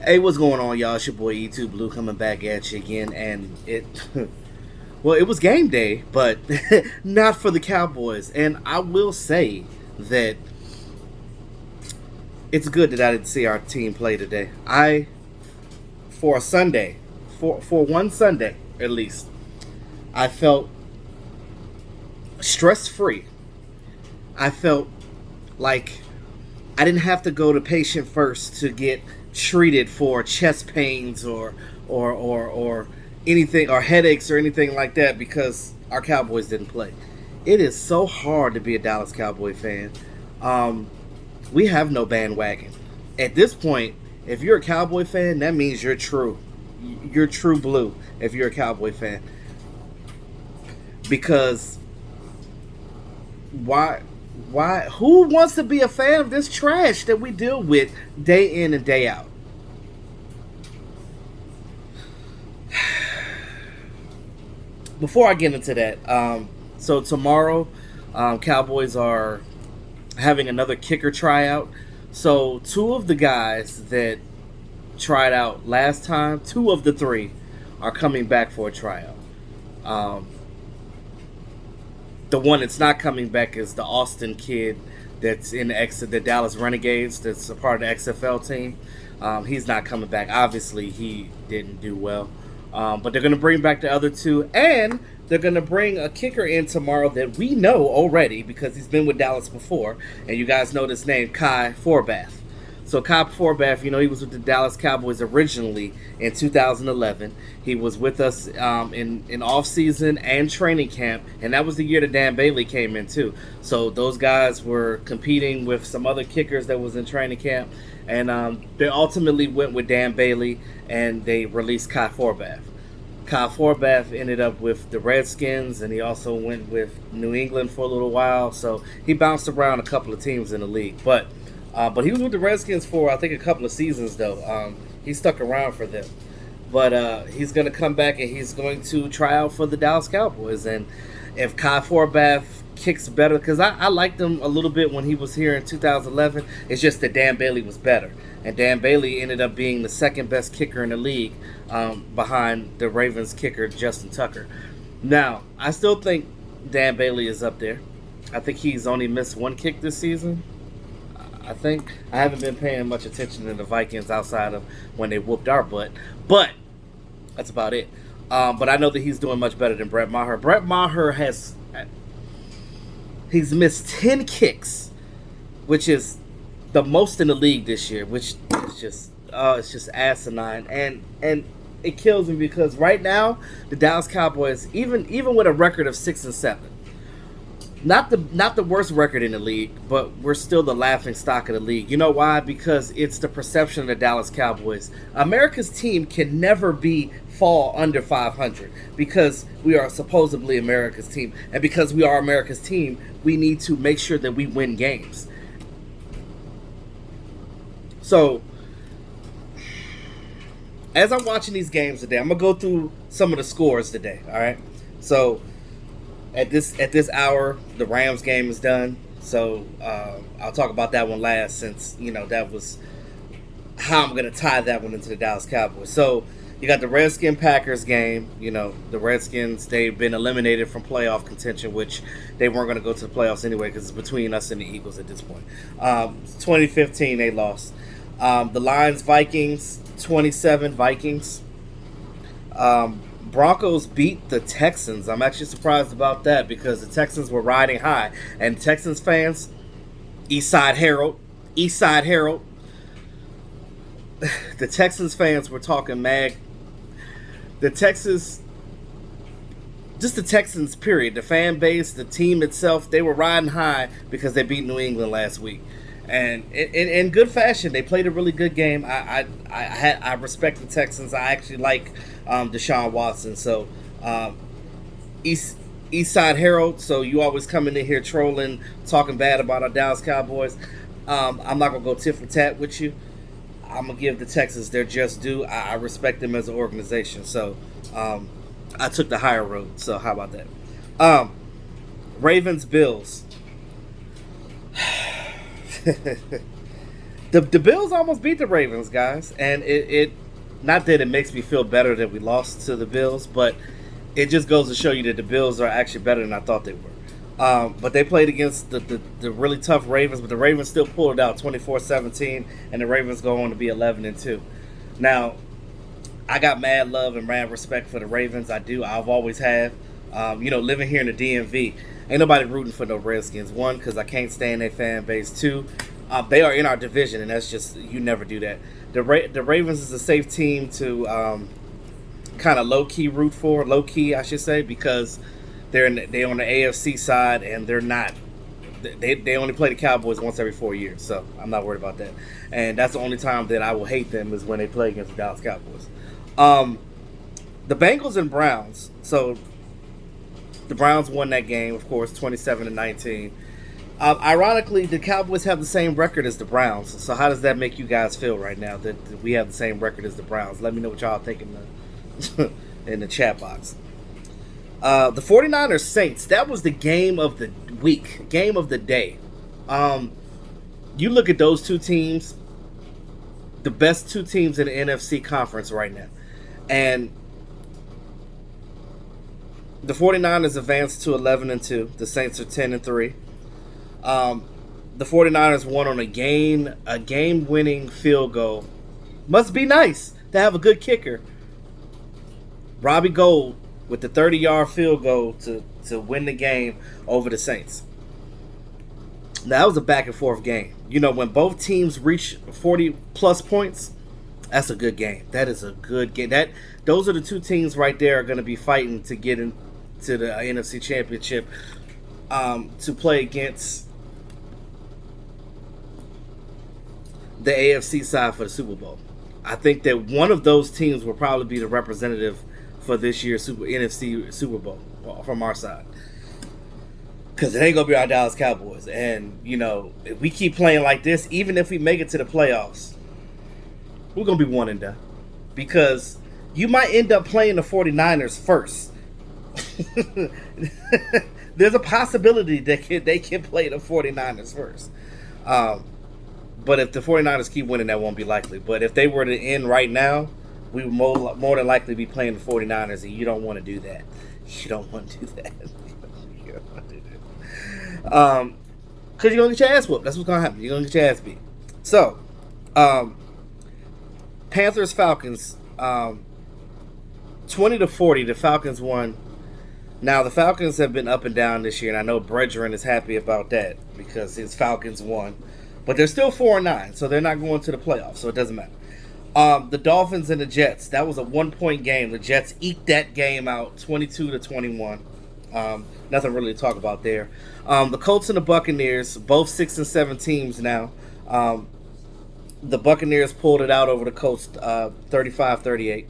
Hey, what's going on, y'all? It's your boy E2 Blue coming back at you again, and well, it was game day, but not for the Cowboys. And I will say that it's good that I didn't see our team play today. For a Sunday, for one Sunday at least, I felt stress free. I felt like I didn't have to go to patient first to get treated for chest pains or anything or headaches or anything like that because our Cowboys didn't play. It is so hard to be a Dallas Cowboy fan. We have no bandwagon. At this point, if you're a Cowboy fan, that means you're true. You're true blue if you're a Cowboy fan. Because who wants to be a fan of this trash that we deal with day in and day out? Before I get into that, so tomorrow, Cowboys are having another kicker tryout. So two of the guys that tried out last time, two of the three, are coming back for a tryout. The one that's not coming back is the Austin kid that's in the Dallas Renegades, that's a part of the XFL team. He's not coming back. Obviously, he didn't do well. But they're going to bring back the other two, and they're going to bring a kicker in tomorrow that we know already because he's been with Dallas before, and you guys know this name, Kai Forbath. So Kai Forbath, he was with the Dallas Cowboys originally in 2011. He was with us in off-season and training camp, and that was the year that Dan Bailey came in too. So those guys were competing with some other kickers that was in training camp, and they ultimately went with Dan Bailey, and they released Kai Forbath. Kai Forbath ended up with the Redskins, and he also went with New England for a little while. So he bounced around a couple of teams in the league, but he was with the Redskins for, I think, a couple of seasons, though. He stuck around for them. But he's going to come back, and he's going to try out for the Dallas Cowboys. And if Kai Forbath kicks better, because I liked him a little bit when he was here in 2011, it's just that Dan Bailey was better. And Dan Bailey ended up being the second best kicker in the league behind the Ravens kicker, Justin Tucker. Now, I still think Dan Bailey is up there. I think he's only missed one kick this season. I haven't been paying much attention to the Vikings outside of when they whooped our butt, but that's about it. But I know that he's doing much better than Brett Maher. Brett Maher he's missed 10 kicks, which is the most in the league this year, which is just it's just asinine, and it kills me because right now the Dallas Cowboys, even with a record of 6-7. Not the worst record in the league, but we're still the laughing stock of the league. You know why? Because it's the perception of the Dallas Cowboys. America's team can never fall under 500 because we are supposedly America's team. And because we are America's team, we need to make sure that we win games. So, as I'm watching these games today, I'm going to go through some of the scores today, all right? So, At this hour, the Rams game is done, so I'll talk about that one last since, that was how I'm going to tie that one into the Dallas Cowboys. So you got the Redskins-Packers game. The Redskins, they've been eliminated from playoff contention, which they weren't going to go to the playoffs anyway because it's between us and the Eagles at this point. 2015, they lost. The Lions-Vikings, 27 Vikings. Broncos beat the Texans. I'm actually surprised about that because the Texans were riding high. And Texans fans, Eastside Herald, the Texans fans were talking mad. The Texans, period. The fan base, the team itself, they were riding high because they beat New England last week. And in good fashion, they played a really good game. I respect the Texans. I actually like Deshaun Watson. So Eastside Herald. So you always coming in here trolling, talking bad about our Dallas Cowboys. I'm not gonna go tit for tat with you. I'm gonna give the Texans their just due. I respect them as an organization. So I took the higher road. So how about that? Ravens Bills. The Bills almost beat the Ravens, guys, and it not that it makes me feel better that we lost to the Bills, but it just goes to show you that the Bills are actually better than I thought they were. But they played against the really tough Ravens, but the Ravens still pulled it out 24-17, and the Ravens go on to be 11-2. Now, I got mad love and mad respect for the Ravens. I do. I've always have. Living here in the DMV, ain't nobody rooting for no Redskins. One, because I can't stand their fan base. Two, they are in our division, and that's just, you never do that. The Ravens is a safe team to kind of low-key root for. Low-key, I should say, because they're on the AFC side, and they're not. They only play the Cowboys once every 4 years, so I'm not worried about that. And that's the only time that I will hate them is when they play against the Dallas Cowboys. The Bengals and Browns. So the Browns won that game, of course, 27-19. Ironically, the Cowboys have the same record as the Browns. So how does that make you guys feel right now that we have the same record as the Browns? Let me know what y'all think in the chat box. The 49ers Saints, that was the game of the week, game of the day. You look at those two teams, the best two teams in the NFC conference right now. And the 49ers advanced to 11-2. The Saints are 10-3. The 49ers won on a game-winning field goal. Must be nice to have a good kicker. Robbie Gould with the 30-yard field goal to win the game over the Saints. Now, that was a back-and-forth game. When both teams reach 40-plus points, that's a good game. That is a good game. Those are the two teams right there are going to be fighting to get into the NFC Championship to play against the AFC side for the Super Bowl. I think that one of those teams will probably be the representative for this year's NFC Super Bowl from our side. Because it ain't going to be our Dallas Cowboys. And, if we keep playing like this, even if we make it to the playoffs, we're going to be one and done. Because you might end up playing the 49ers first. There's a possibility that they can play the 49ers first. But if the 49ers keep winning, that won't be likely. But if they were to end right now, we would more than likely be playing the 49ers, and you don't want to do that. You don't want to do that. You don't want to do that. Because you're going to get your ass whooped. That's what's going to happen. You're going to get your ass beat. So, Panthers-Falcons, 20-40, the Falcons won. Now, the Falcons have been up and down this year, and I know Bredrin is happy about that because his Falcons won. But they're still 4-9, so they're not going to the playoffs, so it doesn't matter. The Dolphins and the Jets, that was a one-point game. The Jets eked that game out 22-21. Nothing really to talk about there. The Colts and the Buccaneers, both 6-7 teams now. The Buccaneers pulled it out over the Colts 35-38.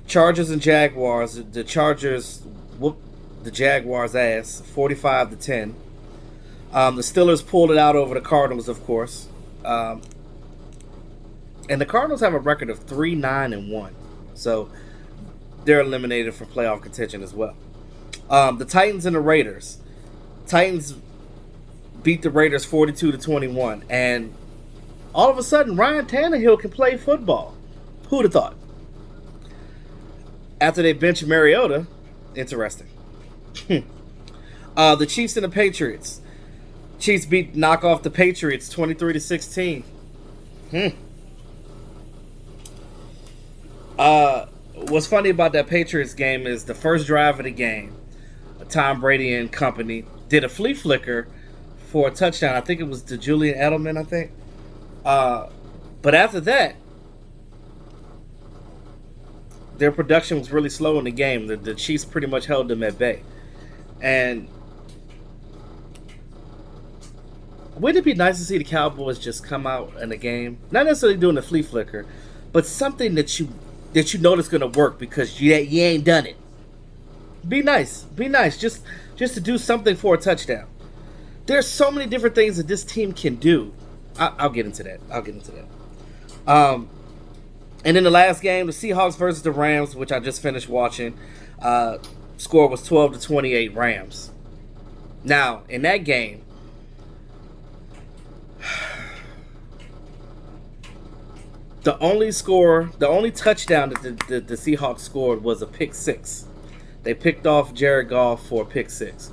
Chargers and Jaguars, the Chargers whooped the Jaguars' ass 45-10. The Steelers pulled it out over the Cardinals, of course. And the Cardinals have a record of 3-9-1. So they're eliminated from playoff contention as well. The Titans and the Raiders. Titans beat the Raiders 42-21. And all of a sudden, Ryan Tannehill can play football. Who would have thought? After they bench Mariota, interesting. The Chiefs and the Patriots. Chiefs knock off the Patriots 23-16. What's funny about that Patriots game is the first drive of the game, Tom Brady and company did a flea flicker for a touchdown. I think it was to Julian Edelman, I think. But after that, their production was really slow in the game. The Chiefs pretty much held them at bay. And wouldn't it be nice to see the Cowboys just come out in the game? Not necessarily doing the flea flicker, but something that you know that's going to work because you ain't done it. Be nice. Be nice. Just to do something for a touchdown. There's so many different things that this team can do. I'll get into that. And in the last game, the Seahawks versus the Rams, which I just finished watching, score was 12-28 Rams. Now, in that game, The only touchdown that the Seahawks scored was a pick six. They picked off Jared Goff for a pick six.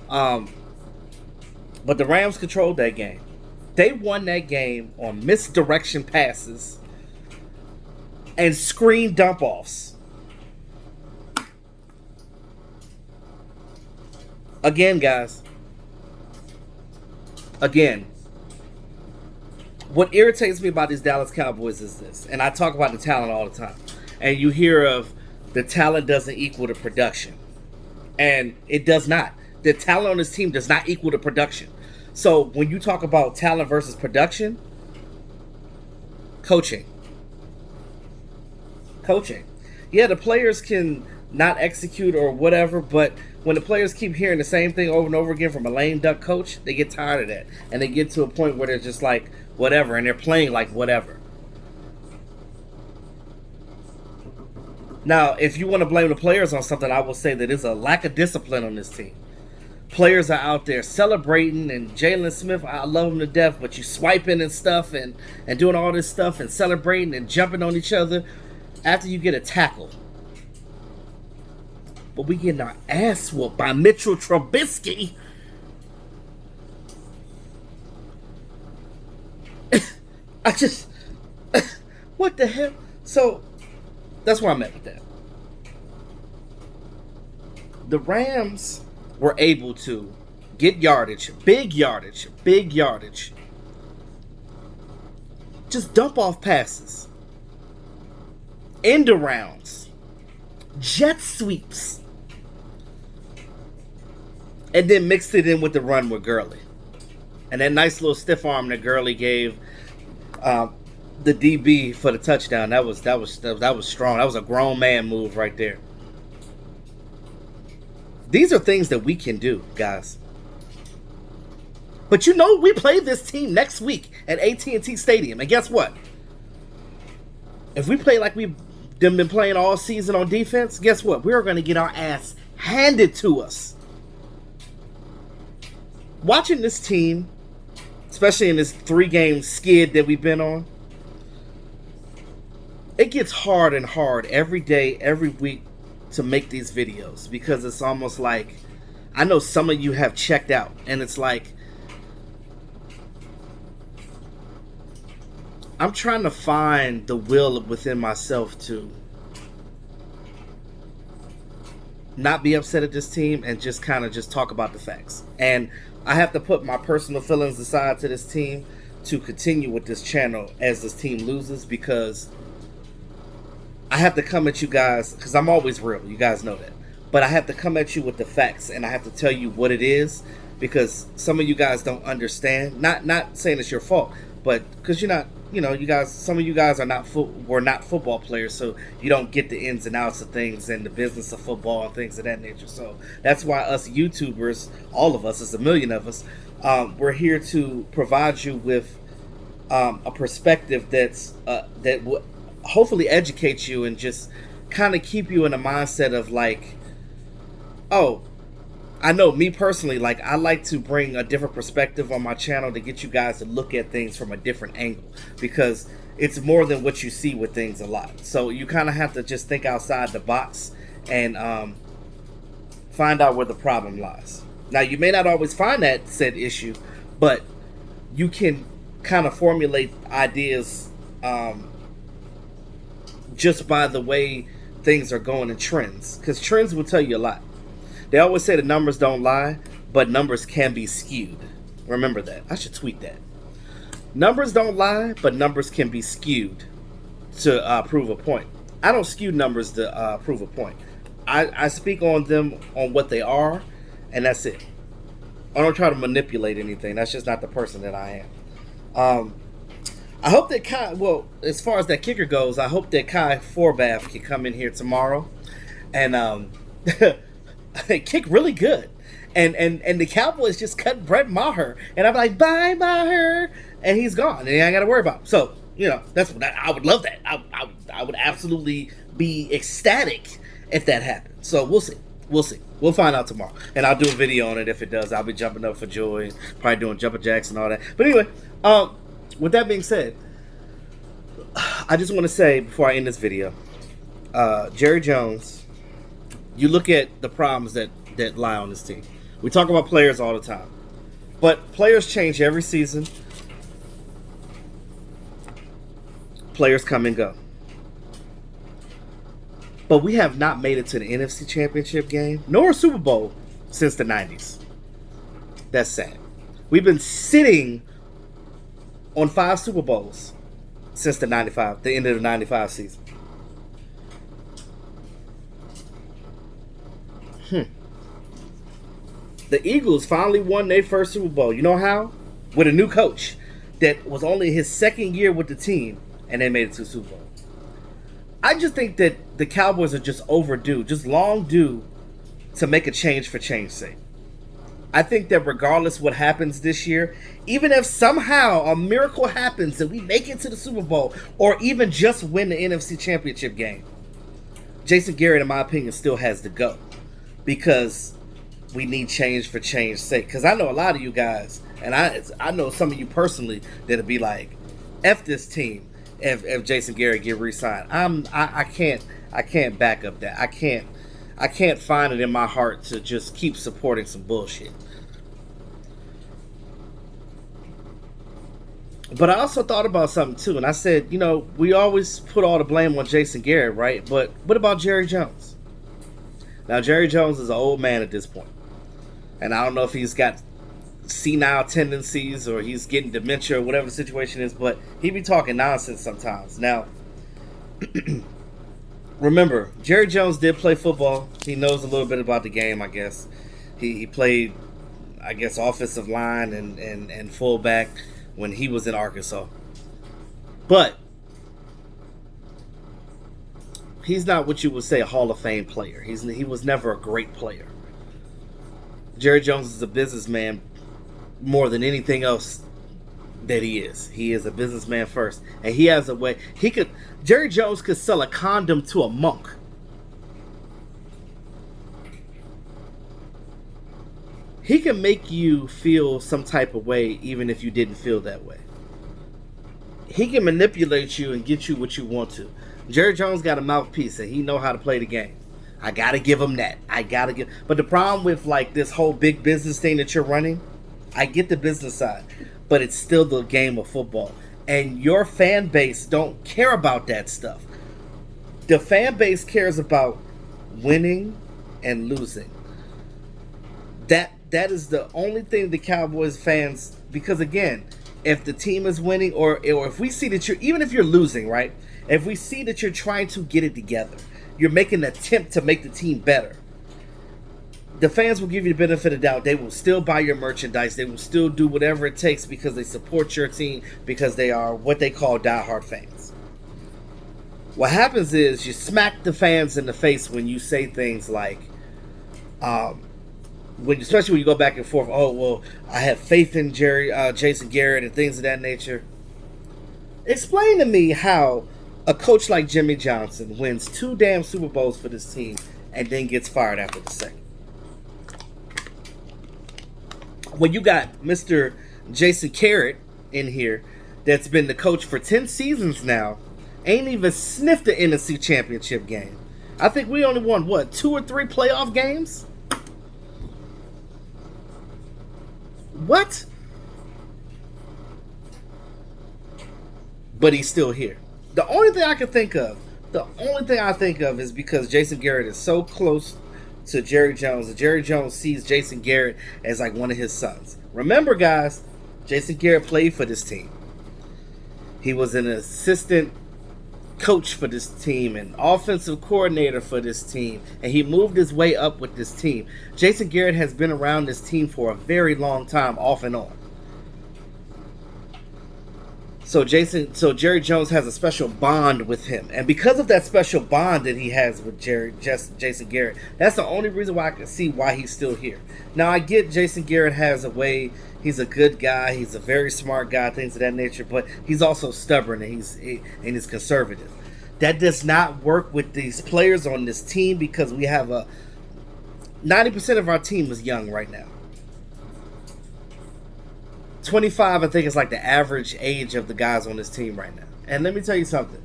But the Rams controlled that game. They won that game on misdirection passes and screen dump offs. Again, guys. Again. What irritates me about these Dallas Cowboys is this. And I talk about the talent all the time. And you hear of the talent doesn't equal the production. And it does not. The talent on this team does not equal the production. So when you talk about talent versus production, coaching. Yeah, the players can not execute or whatever, but when the players keep hearing the same thing over and over again from a lame duck coach, they get tired of that. And they get to a point where they're just like, whatever, and they're playing like whatever. Now, if you want to blame the players on something, I will say that there's a lack of discipline on this team. Players are out there celebrating, and Jalen Smith, I love him to death, but you swiping and stuff and doing all this stuff and celebrating and jumping on each other after you get a tackle. But we getting our ass whooped by Mitchell Trubisky. What the hell? So, that's where I'm at with that. The Rams were able to get yardage, big yardage. Just dump off passes. End arounds. Jet sweeps. And then mixed it in with the run with Gurley. And that nice little stiff arm that Gurley gave the DB for the touchdown. That was strong. That was a grown man move right there. These are things that we can do, guys. But you know, we play this team next week at AT&T Stadium. And guess what? If we play like we've been playing all season on defense, guess what? We're going to get our ass handed to us. Watching this team, especially in this 3-game skid that we've been on, it gets hard and hard every day, every week to make these videos, because it's almost like, I know some of you have checked out, and it's like, I'm trying to find the will within myself to not be upset at this team and just kind of just talk about the facts. And I have to put my personal feelings aside to this team to continue with this channel as this team loses, because I have to come at you guys, because I'm always real, you guys know that, but I have to come at you with the facts, and I have to tell you what it is, because some of you guys don't understand. Not saying it's your fault, but because you're not, you guys, some of you guys were not football players, so you don't get the ins and outs of things and the business of football and things of that nature. So that's why us YouTubers, all of us, there's a million of us, we're here to provide you with a perspective that will hopefully educate you and just kind of keep you in a mindset of like, oh, I know me personally, like, I like to bring a different perspective on my channel to get you guys to look at things from a different angle, because it's more than what you see with things a lot. So you kind of have to just think outside the box and find out where the problem lies. Now, you may not always find that said issue, but you can kind of formulate ideas just by the way things are going in trends, because trends will tell you a lot. They always say the numbers don't lie, but numbers can be skewed. Remember that. I should tweet that. Numbers don't lie, but numbers can be skewed to prove a point. I don't skew numbers to prove a point. I speak on them on what they are, and that's it. I don't try to manipulate anything. That's just not the person that I am. I hope that as far as that kicker goes, I hope that Kai Forbath can come in here tomorrow and kick really good. And the Cowboys just cut Brett Maher, and I'm like, bye Maher, and he's gone, and I ain't got to worry about him. So that's what I would love that. I would absolutely be ecstatic if that happened. So we'll see. We'll find out tomorrow, and I'll do a video on it if it does. I'll be jumping up for joy, probably doing jumper jacks and all that. But anyway, with that being said, I just want to say before I end this video, Jerry Jones, you look at the problems that lie on this team. We talk about players all the time, but players change every season. Players come and go. But we have not made it to the NFC Championship game, nor a Super Bowl, since the 90s. That's sad. We've been sitting on 5 Super Bowls since the end of the 95 season. The Eagles finally won their first Super Bowl. You know how? With a new coach that was only his second year with the team, and they made it to the Super Bowl. I just think that the Cowboys are just overdue, just long due to make a change for change's sake. I think that regardless what happens this year, even if somehow a miracle happens that we make it to the Super Bowl or even just win the NFC Championship game, Jason Garrett, in my opinion, still has to go because we need change for change's sake. Because I know a lot of you guys, and I know some of you personally, that'll be like, F this team if Jason Garrett get re-signed. I can't back up that. I can't find it in my heart to just keep supporting some bullshit. But I also thought about something too, and I said, we always put all the blame on Jason Garrett, right? But what about Jerry Jones? Now, Jerry Jones is an old man at this point, and I don't know if he's got senile tendencies or he's getting dementia or whatever the situation is, but he be talking nonsense sometimes. Now, remember, Jerry Jones did play football. He knows a little bit about the game, I guess. He played, I guess, offensive line and fullback when he was in Arkansas. But he's not what you would say a Hall of Fame player. He was never a great player. Jerry Jones is a businessman more than anything else that he is. He is a businessman first. And he has a way. Jerry Jones could sell a condom to a monk. He can make you feel some type of way even if you didn't feel that way. He can manipulate you and get you what you want to. Jerry Jones got a mouthpiece and he know how to play the game. I gotta give him that. But the problem with like this whole big business thing that you're running, I get the business side, but it's still the game of football. And your fan base don't care about that stuff. The fan base cares about winning and losing. That is the only thing the Cowboys fans, because again, if the team is winning or if we see that even if you're losing, right? If we see that you're trying to get it together, you're making an attempt to make the team better, the fans will give you the benefit of the doubt. They will still buy your merchandise. They will still do whatever it takes because they support your team, because they are what they call diehard fans. What happens is you smack the fans in the face when you say things like, especially when you go back and forth, oh, well, I have faith in Jason Garrett and things of that nature. Explain to me how a coach like Jimmy Johnson wins 2 damn Super Bowls for this team and then gets fired after the second. When you got Mr. Jason Garrett in here that's been the coach for 10 seasons now, ain't even sniffed the NFC Championship game. I think we only won, 2 or 3 playoff games? What? But he's still here. The only thing I think of is because Jason Garrett is so close to Jerry Jones, and Jerry Jones sees Jason Garrett as like one of his sons. Remember, guys, Jason Garrett played for this team. He was an assistant coach for this team and offensive coordinator for this team, and he moved his way up with this team. Jason Garrett has been around this team for a very long time, off and on. So Jerry Jones has a special bond with him, and because of that special bond that he has with Jason Garrett, that's the only reason why I can see why he's still here. Now, I get Jason Garrett has a way. He's a good guy. He's a very smart guy, things of that nature. But he's also stubborn and he's conservative. That does not work with these players on this team because we have 90% of our team is young right now. 25, I think, is like the average age of the guys on this team right now. And let me tell you something.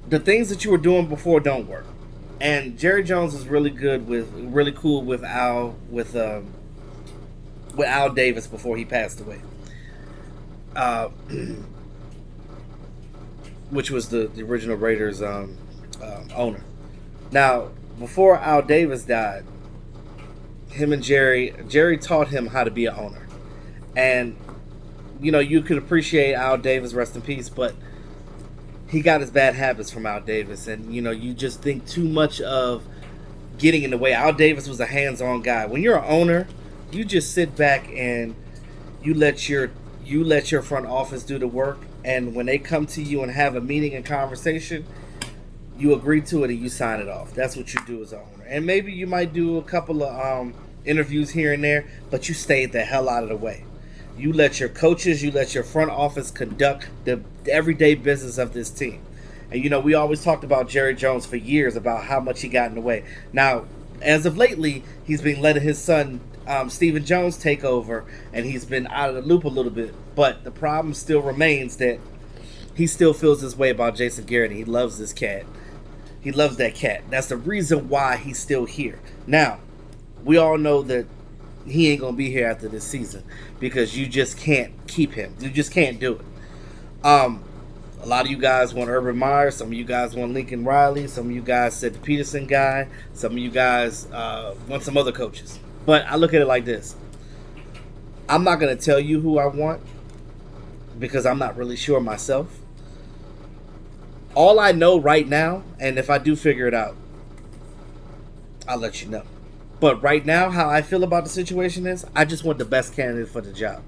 the things that you were doing before don't work. And Jerry Jones was really cool with Al Davis before he passed away, uh, which was the original Raiders owner. Now, before Al Davis died, him and Jerry taught him how to be an owner, and you could appreciate Al Davis, rest in peace, but he got his bad habits from Al Davis, and you just think too much of getting in the way. Al Davis was a hands-on guy. When you're an owner, you just sit back and you let your front office do the work, and when they come to you and have a meeting and conversation, you agree to it and you sign it off. That's what you do as an owner. And maybe you might do a couple of interviews here and there, but you stay the hell out of the way. You let your coaches, you let your front office conduct the everyday business of this team. And we always talked about Jerry Jones for years about how much he got in the way. Now, as of lately, he's been letting his son Stephen Jones take over, and he's been out of the loop a little bit. But the problem still remains that he still feels this way about Jason Garrett. He loves this cat. He loves that cat. That's the reason why he's still here. Now, we all know that he ain't going to be here after this season because you just can't keep him. You just can't do it. A lot of you guys want Urban Meyer. Some of you guys want Lincoln Riley. Some of you guys said the Peterson guy. Some of you guys want some other coaches. But I look at it like this. I'm not going to tell you who I want because I'm not really sure myself. All I know right now, and if I do figure it out, I'll let you know. But right now, how I feel about the situation is, I just want the best candidate for the job.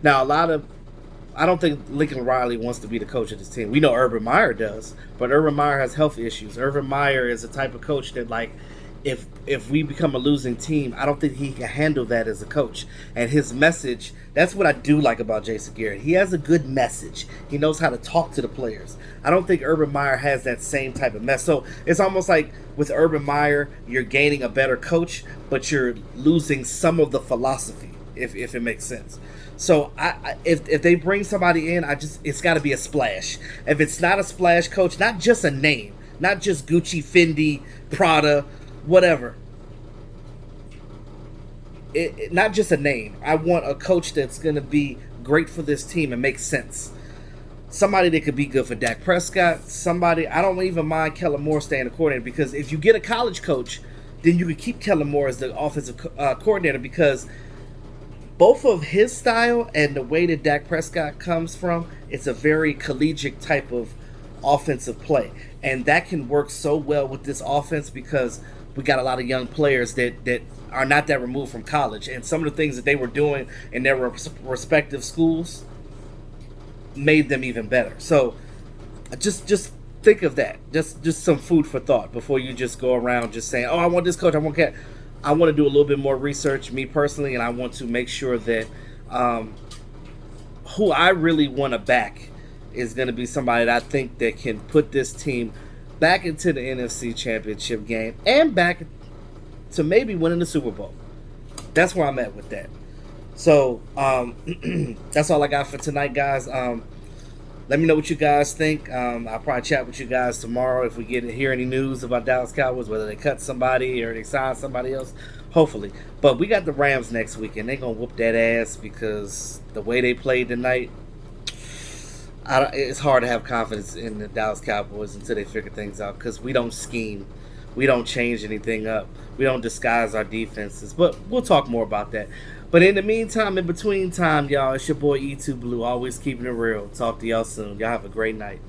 Now, I don't think Lincoln Riley wants to be the coach of this team. We know Urban Meyer does, but Urban Meyer has health issues. Urban Meyer is the type of coach that, like, if we become a losing team, I don't think he can handle that as a coach. And his message, that's what I do like about Jason Garrett. He has a good message. He knows how to talk to the players. I don't think Urban Meyer has that same type of mess. So it's almost like with Urban Meyer, you're gaining a better coach, but you're losing some of the philosophy, if it makes sense. So if they bring somebody in, it's got to be a splash. If it's not a splash coach, not just a name, not just Gucci, Fendi, Prada, whatever. Not just a name. I want a coach that's going to be great for this team and make sense. Somebody that could be good for Dak Prescott. I don't even mind Kellen Moore staying a coordinator, because if you get a college coach, then you can keep Kellen Moore as the offensive coordinator, because both of his style and the way that Dak Prescott comes from, it's a very collegiate type of offensive play. And that can work so well with this offense because we got a lot of young players that are not that removed from college. And some of the things that they were doing in their respective schools made them even better. So just think of that. Just some food for thought before you just go around just saying, oh, I want this coach, I want that. I want to do a little bit more research, me personally, and I want to make sure that who I really want to back is going to be somebody that I think that can put this team back into the NFC Championship game and back to maybe winning the Super Bowl. That's where I'm at with that. So that's all I got for tonight, guys. Let me know what you guys think. I'll probably chat with you guys tomorrow if we hear any news about Dallas Cowboys, whether they cut somebody or they sign somebody else. Hopefully. But we got the Rams next week, and they're going to whoop that ass because the way they played tonight, it's hard to have confidence in the Dallas Cowboys until they figure things out, because we don't scheme. We don't change anything up. We don't disguise our defenses. But we'll talk more about that. But in the meantime, in between time, y'all, it's your boy E2 Blue, always keeping it real. Talk to y'all soon. Y'all have a great night.